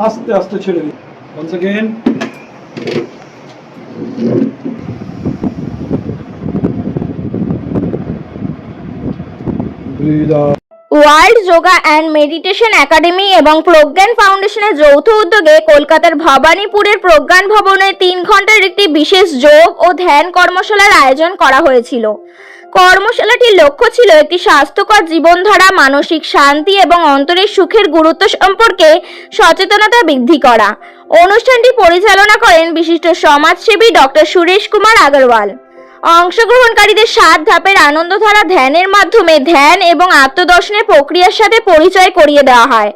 আস্তে আস্তে ছেড়ে দিন। once again breathe out। World yoga and meditation academy এবং প্রজ্ঞান ফাউন্ডেশনের যৌথ উদ্যোগে কলকাতার ভবানীপুরের প্রজ্ঞান ভবনে 3 ঘন্টার একটি বিশেষ যোগ ও ধ্যান কর্মশালার আয়োজন করা হয়েছিল। কর্মশালাটির লক্ষ্য ছিল একটি স্বাস্থ্যকর জীবনধারা, মানসিক শান্তি এবং অন্তরের সুখের গুরুত্ব সম্পর্কে সচেতনতা বৃদ্ধি করা। অনুষ্ঠানটি পরিচালনা করেন বিশিষ্ট সমাজসেবী ডক্টর সুরেশ কুমার আগরওয়াল। অংশগ্রহণকারীদের 7 ধাপের আনন্দধারা ধ্যানের মাধ্যমে ধ্যান এবং আত্মদর্শনের প্রক্রিয়ার সাথে পরিচয় করিয়ে দেওয়া হয়।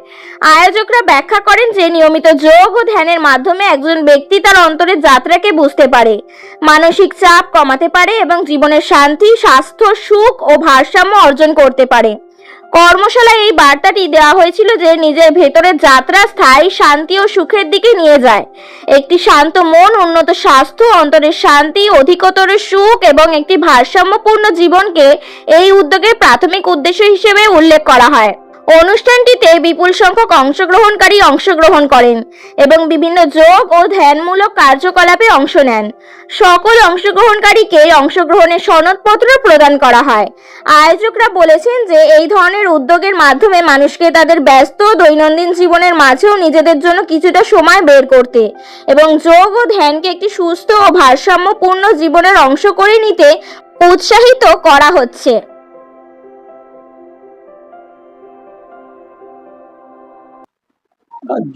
আয়োজকরা ব্যাখ্যা করেন যে নিয়মিত যোগ ও ধ্যানের মাধ্যমে একজন ব্যক্তি তার অন্তরের যাত্রাকে বুঝতে পারে, মানসিক চাপ কমাতে পারে এবং জীবনের শান্তি, স্বাস্থ্য, সুখ ও ভারসাম্য অর্জন করতে পারে। কর্মশালায় এই বার্তাটি দেওয়া হয়েছিল যে নিজের ভেতরের যাত্রা স্থায়ী শান্তি ও সুখের দিকে নিয়ে যায়। একটি শান্ত মন, উন্নত স্বাস্থ্য, অন্তরের শান্তি, অধিকতর সুখ এবং একটি ভারসাম্যপূর্ণ জীবনকে এই উদ্যোগের প্রাথমিক উদ্দেশ্য হিসেবে উল্লেখ করা হয়। অনুষ্ঠানটিতে বিপুল সংখ্যক অংশগ্রহণকারী অংশগ্রহণ করেন এবং বিভিন্ন যোগ ও ধ্যানমূলক কার্যকলাপে অংশ নেন। সকল অংশগ্রহণকারীকে অংশগ্রহণের সনদপত্র প্রদান করা হয়। আয়োজকরা বলেছেন যে এই ধরনের উদ্যোগের মাধ্যমে মানুষকে তাদের ব্যস্ত দৈনন্দিন জীবনের মাঝেও নিজেদের জন্য কিছুটা সময় বের করতে এবং যোগ ও ধ্যানকে একটি সুস্থ ও ভারসাম্যপূর্ণ জীবনের অংশ করে নিতে উৎসাহিত করা হচ্ছে।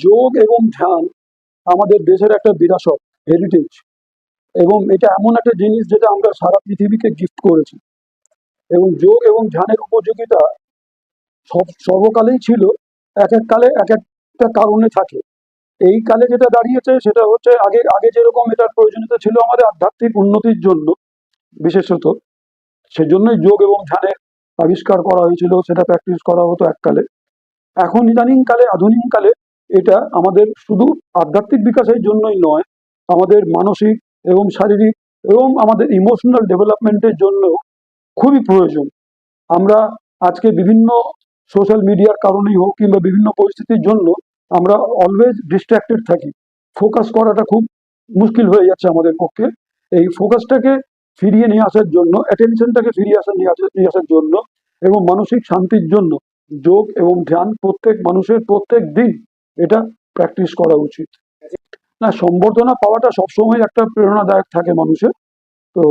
যোগ এবং ধ্যান আমাদের দেশের একটা বিরাসত, হেরিটেজ, এবং এটা এমন একটা জিনিস যেটা আমরা সারা পৃথিবীকে গিফট করেছি। এবং যোগ এবং ধ্যানের উপযোগিতা সর্বকালেই ছিল, এক এক কালে এক একটা কারণে থাকে। এই কালে যেটা দাঁড়িয়েছে সেটা হচ্ছে আগে আগে যেরকম এটার প্রয়োজনীয়তা ছিল আমাদের আধ্যাত্মিক উন্নতির জন্য বিশেষত, সেজন্যই যোগ এবং ধ্যানের আবিষ্কার করা হয়েছিল, সেটা প্র্যাকটিস করা হতো এককালে। এখন ইদানিং কালে, আধুনিক কালে এটা আমাদের শুধু আধ্যাত্মিক বিকাশের জন্যই নয়, আমাদের মানসিক এবং শারীরিক এবং আমাদের ইমোশনাল ডেভেলপমেন্টের জন্য খুবই প্রয়োজন। আমরা আজকে বিভিন্ন সোশ্যাল মিডিয়ার কারণেই হোক কিংবা বিভিন্ন পরিস্থিতির জন্য আমরা অলওয়েজ ডিস্ট্র্যাক্টেড থাকি, ফোকাস করাটা খুব মুশকিল হয়ে যাচ্ছে আমাদের পক্ষে। এই ফোকাসটাকে ফিরিয়ে নিয়ে আসার জন্য, অ্যাটেনশনটাকে নিয়ে আসার জন্য এবং মানসিক শান্তির জন্য যোগ এবং ধ্যান প্রত্যেক মানুষের প্রত্যেক দিন এটা প্র্যাকটিস করা উচিত। না, সম্বর্ধনা পাওয়াটা সবসময় একটা প্রেরণাদায়ক থাকে মানুষের। তো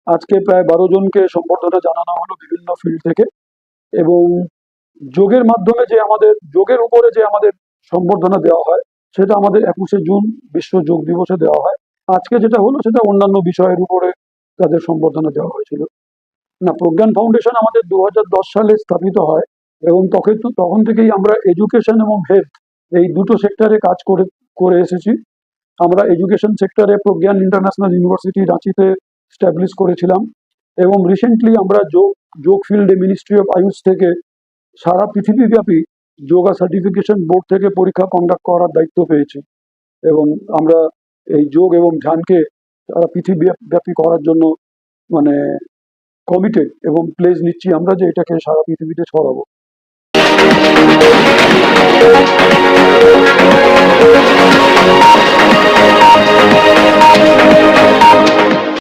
আজকে প্রায় 12 জনকে সম্বর্ধনা জানানো হলো বিভিন্ন ফিল্ড থেকে, এবং যোগের মাধ্যমে যে আমাদের যোগের উপরে যে আমাদের সম্বর্ধনা দেওয়া হয় সেটা আমাদের 21শে জুন বিশ্ব যোগ দিবসে দেওয়া হয়। আজকে যেটা হলো সেটা অন্যান্য বিষয়ের উপরে তাদের সম্বর্ধনা দেওয়া হয়েছিল। না, প্রজ্ঞান ফাউন্ডেশন আমাদের 2010 সালে স্থাপিত হয় এবং তখন থেকেই আমরা এডুকেশন এবং হেলথ এই দুটো সেক্টরে কাজ করে এসেছি। আমরা এডুকেশন সেক্টরে প্রজ্ঞান ইন্টারন্যাশনাল ইউনিভার্সিটি রাঁচিতে স্ট্যাবলিশ করেছিলাম, এবং রিসেন্টলি আমরা যোগ ফিল্ডে মিনিস্ট্রি অফ আয়ুষ থেকে সারা পৃথিবীব্যাপী যোগা সার্টিফিকেশন বোর্ড থেকে পরীক্ষা কন্ডাক্ট করার দায়িত্ব পেয়েছি, এবং আমরা এই যোগ এবং ধ্যানকে সারা পৃথিবীব্যাপী করার জন্য মানে কমিটেড এবং প্লেজ নিচ্ছি আমরা যে এটাকে সারা পৃথিবীতে ছড়াবো। Thank you.